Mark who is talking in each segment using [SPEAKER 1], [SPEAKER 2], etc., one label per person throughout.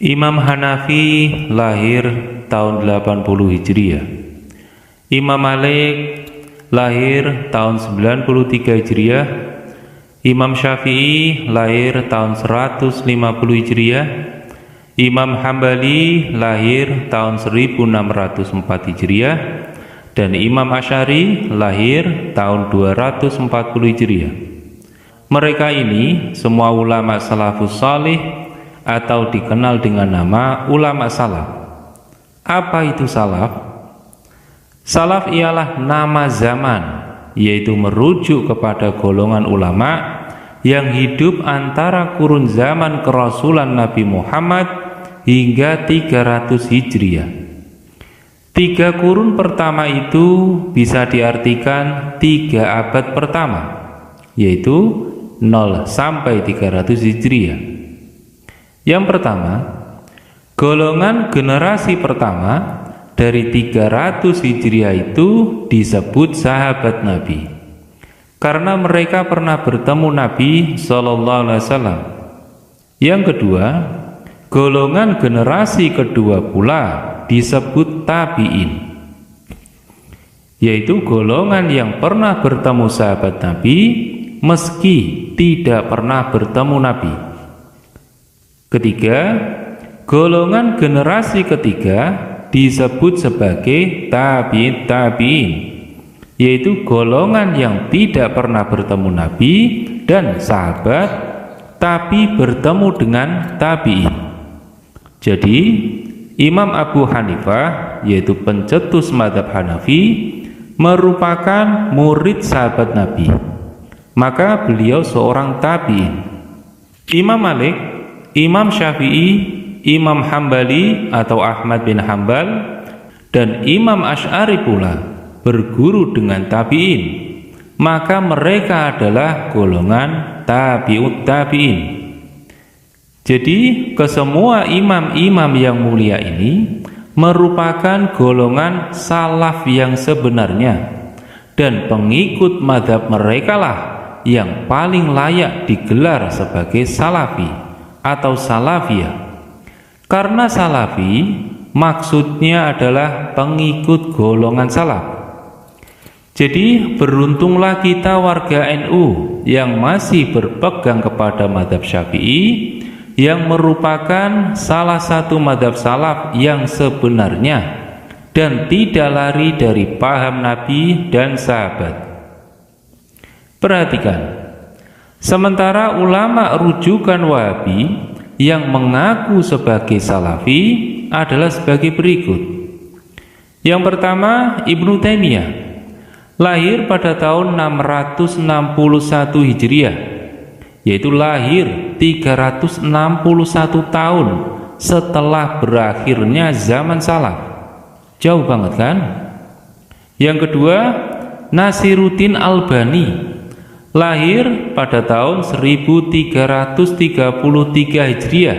[SPEAKER 1] Imam Hanafi lahir tahun 80 Hijriah. Imam Malik lahir tahun 93 Hijriah. Imam Syafi'i lahir tahun 150 Hijriah. Imam Hambali lahir tahun 1604 Hijriah. Dan Imam Asy'ari lahir tahun 240 Hijriah. Mereka ini semua ulama salafus salih atau dikenal dengan nama ulama salaf. Apa itu salaf? Salaf ialah nama zaman, yaitu merujuk kepada golongan ulama yang hidup antara kurun zaman kerasulan Nabi Muhammad hingga 300 Hijriah. 3 kurun pertama itu bisa diartikan 3 abad pertama, yaitu 0 sampai 300 Hijriah. Yang pertama, golongan generasi pertama dari 300 Hijriah itu disebut sahabat Nabi, karena mereka pernah bertemu Nabi SAW. Yang kedua, golongan generasi kedua pula disebut tabi'in, yaitu golongan yang pernah bertemu sahabat Nabi meski tidak pernah bertemu Nabi. Ketiga, golongan generasi ketiga disebut sebagai tabi'in, yaitu golongan yang tidak pernah bertemu Nabi dan sahabat, tapi bertemu dengan tabi'in. Jadi, Imam Abu Hanifah, yaitu pencetus mazhab Hanafi, merupakan murid sahabat Nabi. Maka beliau seorang tabi'in. Imam Malik, Imam Syafi'i, Imam Hambali atau Ahmad bin Hambal, dan Imam Asy'ari pula berguru dengan tabi'in. Maka mereka adalah golongan tabi'ut tabi'in. Jadi kesemua imam-imam yang mulia ini merupakan golongan salaf yang sebenarnya, dan pengikut mazhab mereka lah yang paling layak digelar sebagai salafi atau salafiyah. Karena salafi maksudnya adalah pengikut golongan salaf. Jadi beruntunglah kita warga NU yang masih berpegang kepada mazhab Syafi'i, yang merupakan salah satu mazhab salaf yang sebenarnya dan tidak lari dari paham Nabi dan sahabat. Perhatikan, sementara ulama rujukan Wahabi yang mengaku sebagai salafi adalah sebagai berikut. Yang pertama, Ibnu Taimiyah, lahir pada tahun 661 Hijriah, yaitu lahir 361 tahun setelah berakhirnya zaman salaf. Jauh banget kan? Yang kedua, Nasiruddin Albani, lahir pada tahun 1333 Hijriah,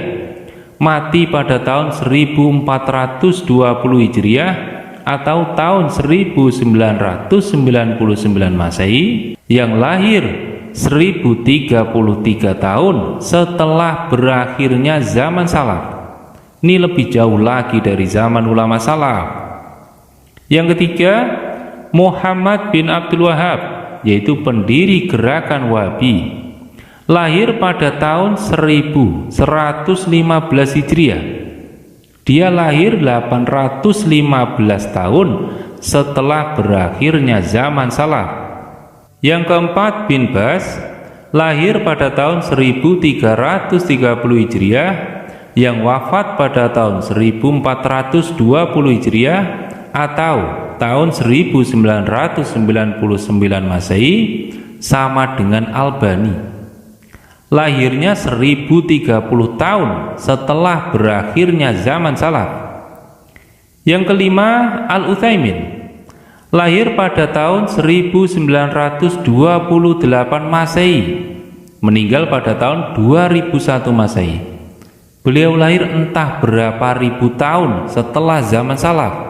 [SPEAKER 1] mati pada tahun 1420 Hijriah atau tahun 1999 Masehi, yang lahir 1033 tahun setelah berakhirnya zaman salaf. Ini lebih jauh lagi dari zaman ulama salaf. Yang ketiga, Muhammad bin Abdul Wahab, yaitu pendiri gerakan Wahabi, lahir pada tahun 1115 Hijriah. Dia lahir 815 tahun setelah berakhirnya zaman salaf. Yang keempat, bin Baz, lahir pada tahun 1330 Hijriah, yang wafat pada tahun 1420 Hijriah atau tahun 1999 Masehi, sama dengan Albani. Lahirnya 1030 tahun setelah berakhirnya zaman salaf. Yang kelima, Al-Utsaimin, lahir pada tahun 1928 Masehi, meninggal pada tahun 2001 Masehi. Beliau lahir entah berapa ribu tahun setelah zaman salaf.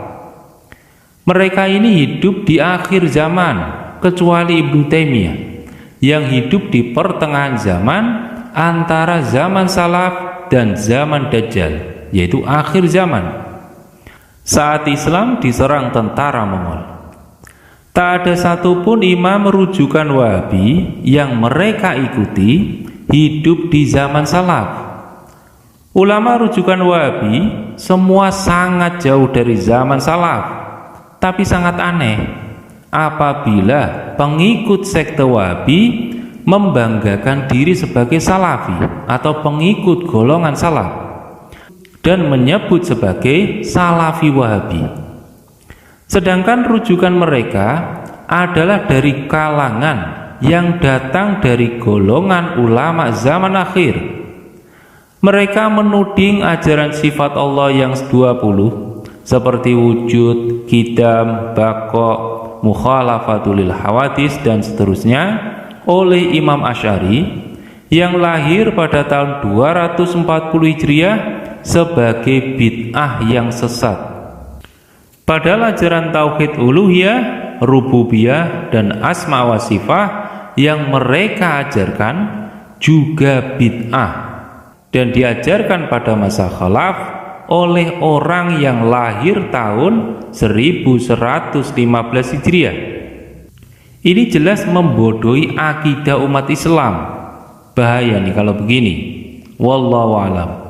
[SPEAKER 1] Mereka ini hidup di akhir zaman, kecuali Ibnu Taimiyah yang hidup di pertengahan zaman antara zaman salaf dan zaman Dajjal. yaitu akhir zaman. Saat Islam diserang tentara Mongol, tak ada satupun imam rujukan Wahabi yang mereka ikuti hidup di zaman salaf. Ulama rujukan Wahabi semua sangat jauh dari zaman salaf, tapi sangat aneh apabila pengikut sekte Wahabi membanggakan diri sebagai salafi atau pengikut golongan salaf dan menyebut sebagai salafi Wahabi. Sedangkan rujukan mereka adalah dari kalangan yang datang dari golongan ulama zaman akhir. Mereka menuding ajaran sifat Allah yang 20 seperti wujud, qidam, baqa, mukhalafatul hawadis dan seterusnya oleh Imam Asy'ari yang lahir pada tahun 240 Hijriah sebagai bid'ah yang sesat. Padahal ajaran tauhid uluhiyah, rububiyah dan asma wa sifat yang mereka ajarkan juga bid'ah dan diajarkan pada masa khalaf oleh orang yang lahir tahun 1115 Hijriah. Ini jelas membodohi akidah umat Islam. Bahaya nih kalau begini. Wallahu a'lam.